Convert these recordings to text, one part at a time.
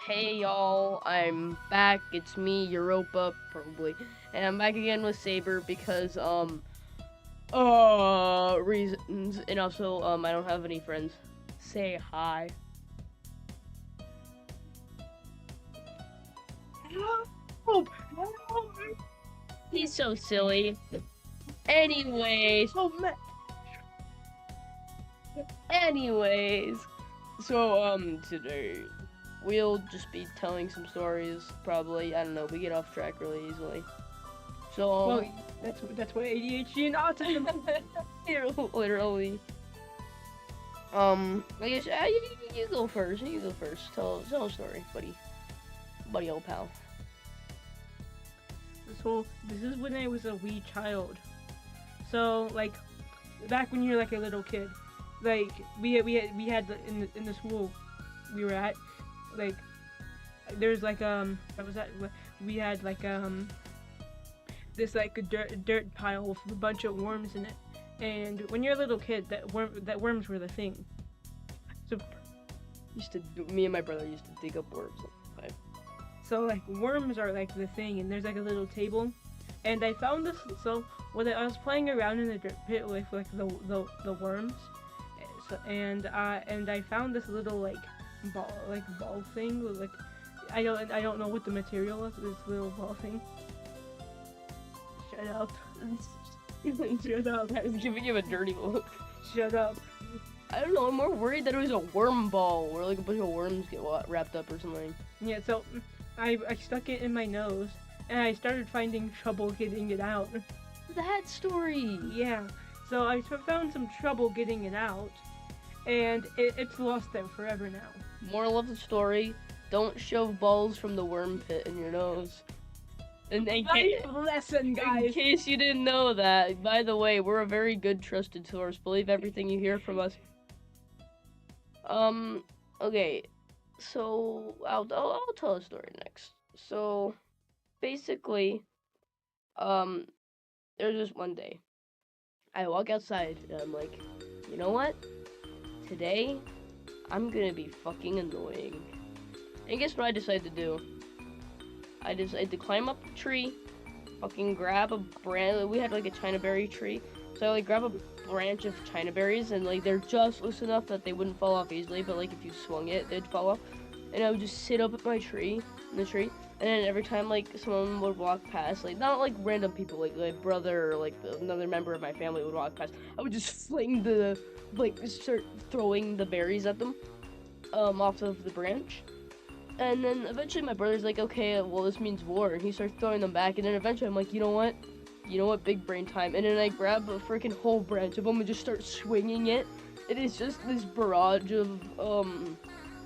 Hey y'all, I'm back. It's me, Europa, probably, and I'm back again with Saber because reasons, and also I don't have any friends. Say hi. Help! Help! He's so silly. Anyways, Oh man! anyways, so today we'll just be telling some stories. Probably, I don't know. We get off track really easily. So Well, that's what ADHD and autism. literally. I guess you go first. You go first. Tell a story, buddy, old pal. So this is when I was a wee child. So like, back when you're like a little kid, like we had in the school we were at, like there's like what was that? We had like this like a dirt pile with a bunch of worms in it. And when you're a little kid, that worms were the thing. So Me and my brother used to dig up worms. Okay. So like worms are like the thing, and there's like a little table, and I found this. So when I was playing around in the dirt pit with like the worms, and I found this little like ball thing with like I don't know what the material is. This little ball thing. Shut up. Shut up. I was giving him a dirty look. Shut up. I don't know. I'm more worried that it was a worm ball, where like a bunch of worms get wrapped up or something. Yeah. So I stuck it in my nose, and I started finding trouble getting it out. That story. Yeah. So I found some trouble getting it out, and it's lost there forever now. Moral of the story: don't shove balls from the worm pit in your nose. And Life lesson, in guys. case you didn't know that, by the way, we're a very good trusted source. Believe everything you hear from us. Okay, so I'll tell a story next. So basically, um, there's this one day I walk outside and I'm like, you know what? Today I'm gonna be fucking annoying. And guess what I decided to do? I decided to climb up the tree, fucking grab a branch. We had like a China berry tree, so I like grab a branch of China berries, and like they're just loose enough that they wouldn't fall off easily, but like if you swung it, they'd fall off. And I would just sit up at my tree, in the tree, and then every time like someone would walk past, like not like random people, like my brother or like another member of my family would walk past, I would just fling start throwing the berries at them, off of the branch. And then eventually my brother's like, okay, well this means war, and he starts throwing them back, and then eventually I'm like, you know what, big brain time, and then I grab a freaking whole branch of them and just start swinging it. It is just this barrage of,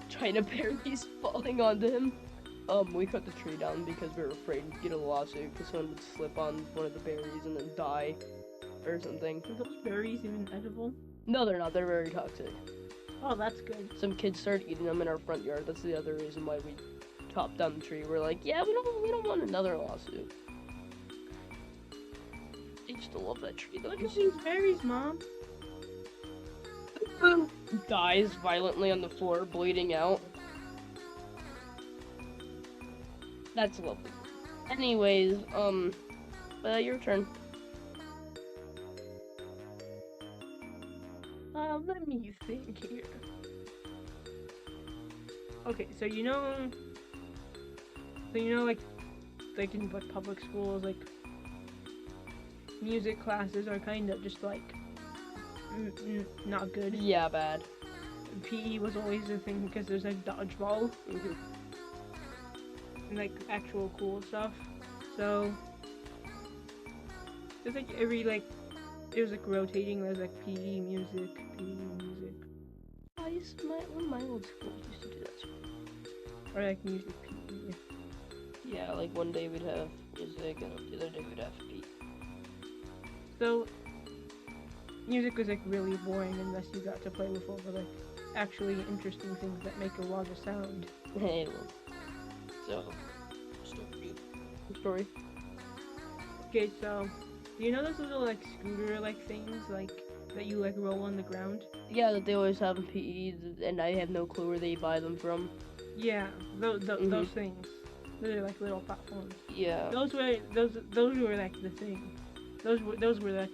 China berries falling onto him. We cut the tree down because we were afraid to get a lawsuit, because someone would slip on one of the berries and then die, or something. Are those berries even edible? No, they're not, they're very toxic. Oh, that's good. Some kids started eating them in our front yard. That's the other reason why we chopped down the tree. We're like, yeah, we don't want another lawsuit. I used to love that tree though. Look at these berries, Mom. Dies violently on the floor, bleeding out. That's lovely. Anyways, your turn. Let me think here. Okay, so like in what public schools, like music classes are kind of just like not good. Yeah, bad. PE was always the thing because there's like dodgeball and like actual cool stuff. So there's like it was like rotating. There's like PE music. One of my old schools used to do that. Or like music PE. Yeah, like one day we'd have music and the other day we'd have PE. So music was like really boring unless you got to play with all the like actually interesting things that make a lot of sound. Hey, so story. Okay, so do you know those little like scooter like things like that you like roll on the ground? Yeah, that they always have in PE, and I have no clue where they buy them from. Yeah, Mhm. those things. They're like little platforms. Yeah. Those were like the thing. Those were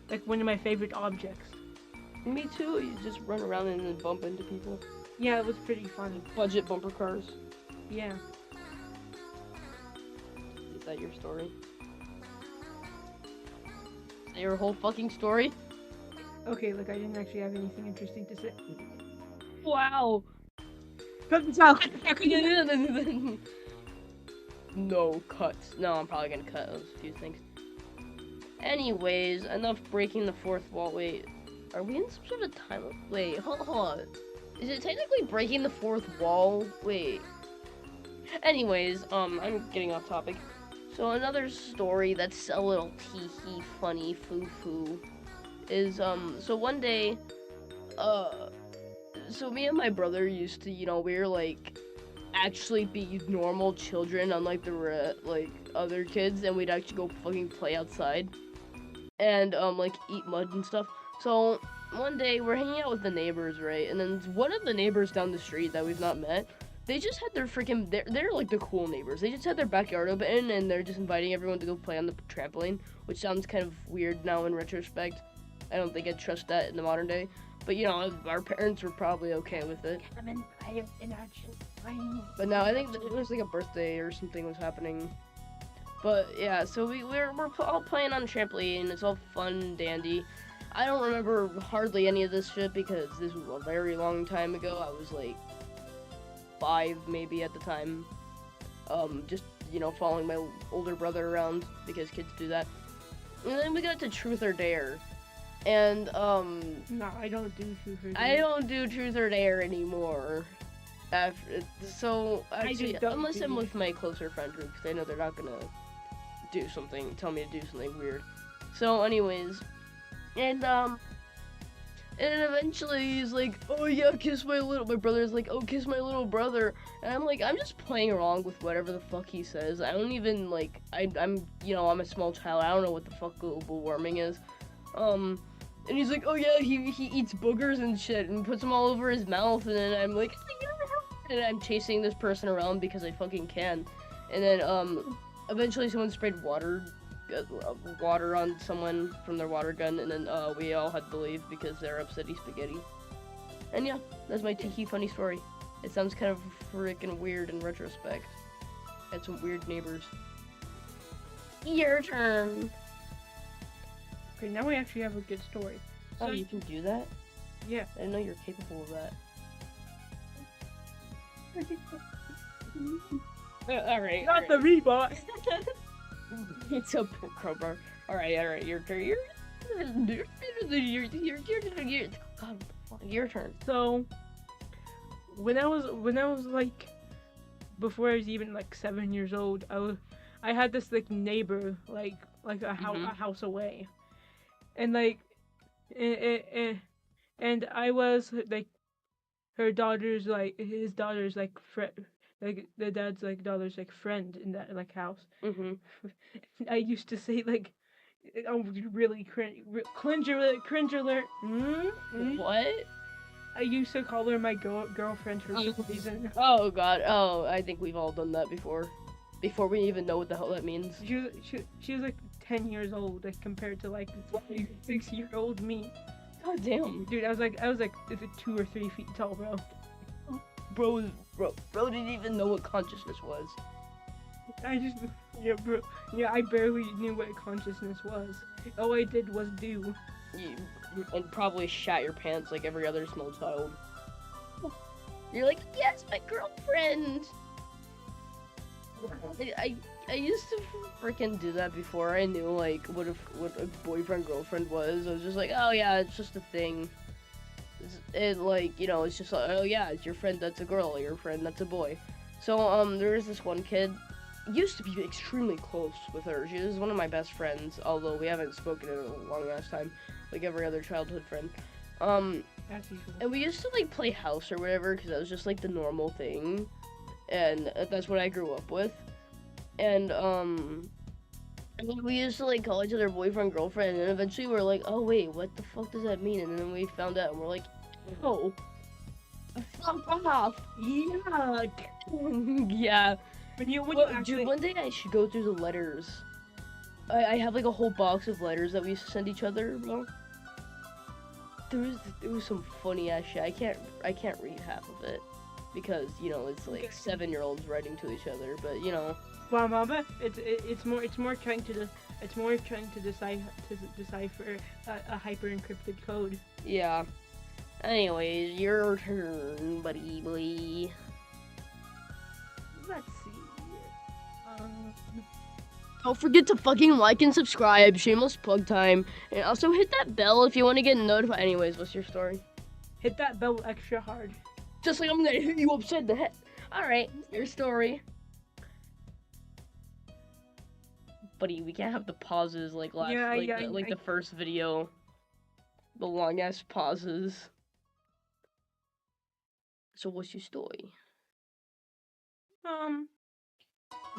like one of my favorite objects. Me too. You just run around and then bump into people. Yeah, it was pretty fun. Budget bumper cars. Yeah. Is that your story? Is that your whole fucking story? Okay, look, I didn't actually have anything interesting to say. Wow. Cut this out. No cuts. No, I'm probably gonna cut those few things. Anyways, enough breaking the fourth wall. Wait, are we in some sort of time? Wait, hold on. Is it technically breaking the fourth wall? Wait. Anyways, I'm getting off topic. So another story that's a little tee-hee funny foo-foo is, so one day, uh, so me and my brother used to, we were like, actually be normal children, unlike the, like, other kids, and we'd actually go fucking play outside. And like eat mud and stuff. So one day we're hanging out with the neighbors, right? And then one of the neighbors down the street that we've not met, they just had their freaking they're like the cool neighbors. They just had their backyard open and they're just inviting everyone to go play on the trampoline, which sounds kind of weird now in retrospect. I don't think I'd trust that in the modern day. But our parents were probably okay with it. But now I think it was like a birthday or something was happening. But yeah, so we're all playing on trampoline. It's all fun and dandy. I don't remember hardly any of this shit because this was a very long time ago. I was like 5 maybe at the time. Just following my older brother around because kids do that. And then we got to Truth or Dare, and No, I don't do truth or I don't do Truth or Dare anymore. After so actually, just don't unless do I'm it. with my closer friend group, because I know they're not gonna tell me to do something weird. So, anyways, and and eventually he's like, oh yeah, my brother's like, oh, kiss my little brother. And I'm like, I'm just playing along with whatever the fuck he says. I don't even, like, I'm a small child. I don't know what the fuck global warming is. And he's like, oh yeah, he eats boogers and shit and puts them all over his mouth. And then I'm like, and I'm chasing this person around because I fucking can. And then, eventually someone sprayed water on someone from their water gun, and then we all had to leave because they're upsetty spaghetti. And yeah, that's my tiki funny story. It sounds kind of freaking weird in retrospect. Had some weird neighbors. Your turn. Okay, now we actually have a good story. Oh, you can do that? Yeah. I didn't know you're capable of that. Alright. Not the rebot. It's a crowbar. Alright, your turn. Your turn. So when I was like before I was even like 7 years old, I had this like neighbor like a house away, and like and I was like his daughter's like friend, like the dad's like daughter's like friend in that like house. Mm-hmm. I used to say like, oh, really cringe alert, cringe alert. What? I used to call her my girlfriend for some reason. Oh god. Oh, I think we've all done that before. Before we even know what the hell that means. She was like 10 years old, like compared to like 6-year-old me. God damn. Dude, I was like 2 or 3 feet tall, bro. Bro didn't even know what consciousness was. Bro. Yeah, I barely knew what consciousness was. All I did was do. And probably shat your pants like every other small child. You're like, yes, my girlfriend. I used to freaking do that before I knew like what a boyfriend girlfriend was. I was just like, oh yeah, it's just a thing. It's just like, oh yeah, it's your friend that's a girl, your friend that's a boy. So there was this one kid, used to be extremely close with her. She was one of my best friends, although we haven't spoken in a long ass time, like every other childhood friend. As usual. And we used to like play house or whatever because that was just like the normal thing, and that's what I grew up with. And we used to like call each other boyfriend girlfriend, and then eventually we're like, oh wait, what the fuck does that mean? And then we found out, and we're like, oh, Fuck off. Yuck. Yeah. When you Well, actually dude, one day I should go through the letters. I have like a whole box of letters that we used to send each other, bro. There was some funny ass shit. I can't read half of it because it's like Okay. 7-year-olds writing to each other. But Well, Mama, it's more trying to decipher a hyper encrypted code. yeah. Anyways, your turn, buddy boy. Let's see. Um, Don't forget to fucking like and subscribe. Shameless plug time. And also hit that bell if you want to get notified. Anyways, what's your story? hit that bell extra hard. Just like I'm gonna hit you upside the head. Alright, your story. Buddy, we can't have the pauses like last Yeah, the first video. The long ass pauses. So what's your story?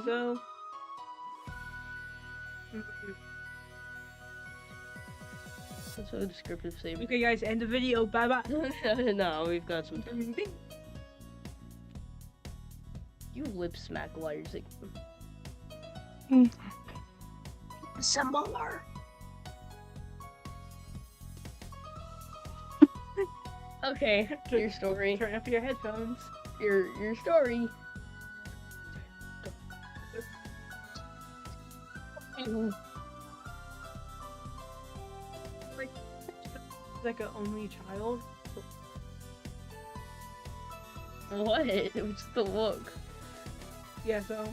So. That's so descriptive statement. Okay, guys, end the video. Bye bye. No, we've got some time. You lip smack while you're like similar. Okay, your story. Turn up your headphones. Your story. Like an only child. What? What's the look? Yeah, so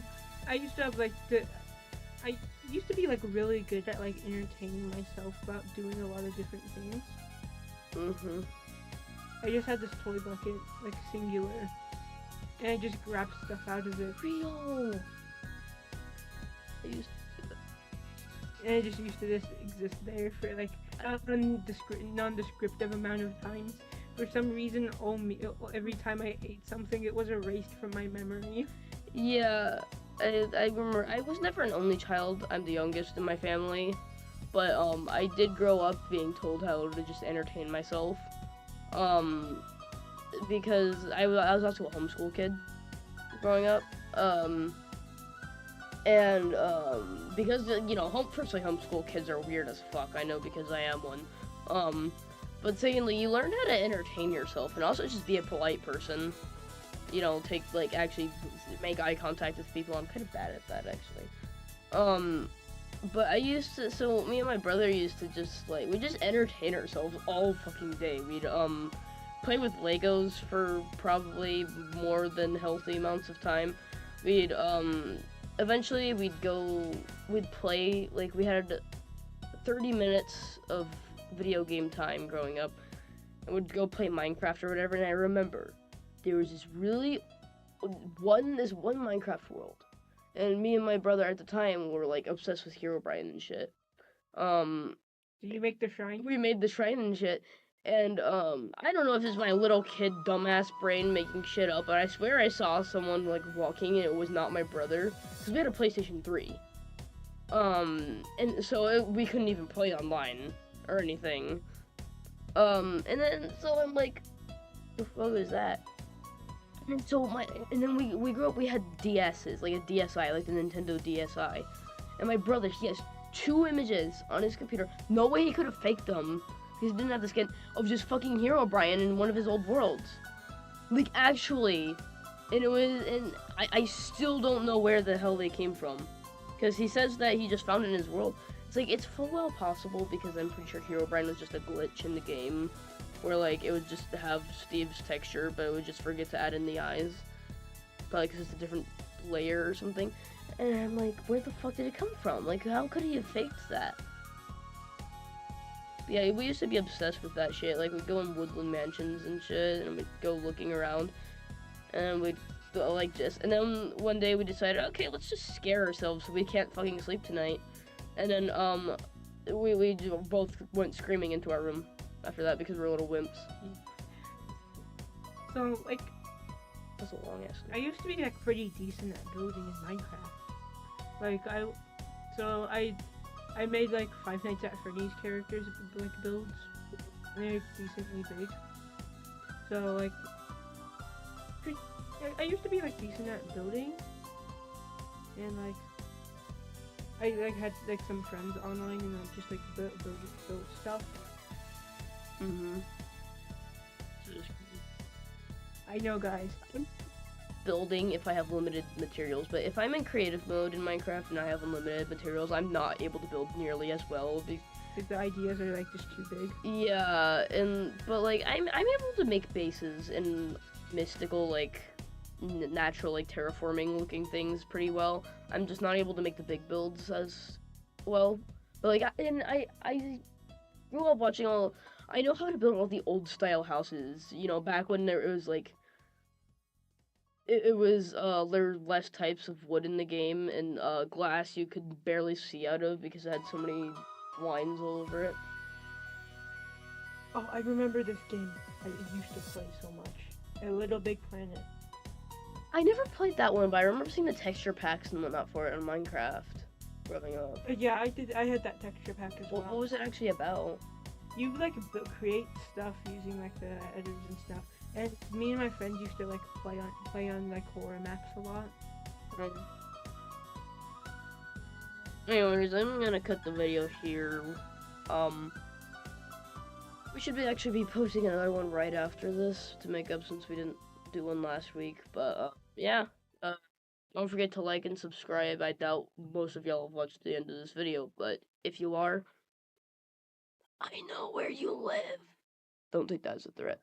I used to have I used to be like really good at like entertaining myself about doing a lot of different things. Mhm. I just had this toy bucket, like singular, and I just grabbed stuff out of it. Real. I used And I just used to just exist there for like non-descriptive amount of times. For some reason, every time I ate something, it was erased from my memory. Yeah, I remember. I was never an only child. I'm the youngest in my family, but I did grow up being told how to just entertain myself. Because I was also a homeschool kid growing up. And because firstly, homeschool kids are weird as fuck. I know because I am one. But secondly, you learn how to entertain yourself and also just be a polite person. Take actually make eye contact with people. I'm kind of bad at that actually. But I used to. So me and my brother used to just we just entertain ourselves all fucking day. We'd play with Legos for probably more than healthy amounts of time. We'd eventually we'd play, we had 30 minutes of video game time growing up, and we'd go play Minecraft or whatever. And I remember there was this one Minecraft world, and me and my brother at the time were obsessed with Herobrine and shit. Did you make the shrine? We made the shrine and shit. And I don't know if this is my little kid dumbass brain making shit up, but I swear I saw someone walking and it was not my brother, because we had a PlayStation 3. And so we couldn't even play online or anything. And then so I'm like, the fuck is that? And then we grew up. We had DSs, like a DSi, like the Nintendo DSi. And my brother, he has 2 images on his computer. No way he could have faked them. Because he didn't have the skin of just fucking Herobrine in one of his old worlds. Actually. And I still don't know where the hell they came from. Because he says that he just found it in his world. It's full well possible, because I'm pretty sure Herobrine was just a glitch in the game. Where, it would just have Steve's texture, but it would just forget to add in the eyes. Probably because it's a different layer or something. And I'm like, where the fuck did it come from? How could he have faked that? Yeah, we used to be obsessed with that shit. We'd go in woodland mansions and shit, and we'd go looking around, and we'd go and then one day we decided, okay, let's just scare ourselves so we can't fucking sleep tonight. And then we both went screaming into our room after that because we're little wimps. So That's a long ass. I used to be pretty decent at building in Minecraft. I made Five Nights at Freddy's characters builds, and they're decently big. So I used to be like decent at building, and like I like had like some friends online and like just like build stuff. Mm-hmm. I know, guys. Building if I have limited materials, but if I'm in creative mode in Minecraft and I have unlimited materials, I'm not able to build nearly as well. Like the ideas are like just too big. Yeah, but like I'm able to make bases and mystical like natural like terraforming looking things pretty well. I'm just not able to make the big builds as well. But like I grew up watching all. I know how to build all the old style houses. You know, back when there was like it was there were less types of wood in the game, and glass you could barely see out of because it had so many lines all over it. Oh, I remember this game. I used to play so much. A Little Big Planet. I never played that one, but I remember seeing the texture packs and whatnot for it on Minecraft growing up. Yeah, I did. I had that texture pack as well. What was it actually about? You like create stuff using like the editors and stuff. And me and my friends used to like play on like horror maps a lot. Um, Anyways, I'm gonna cut the video here. Um, we should actually be posting another one right after this to make up since we didn't do one last week. But yeah, uh, don't forget to like and subscribe. I doubt most of y'all have watched the end of this video, but if you are, I know where you live. Don't take that as a threat.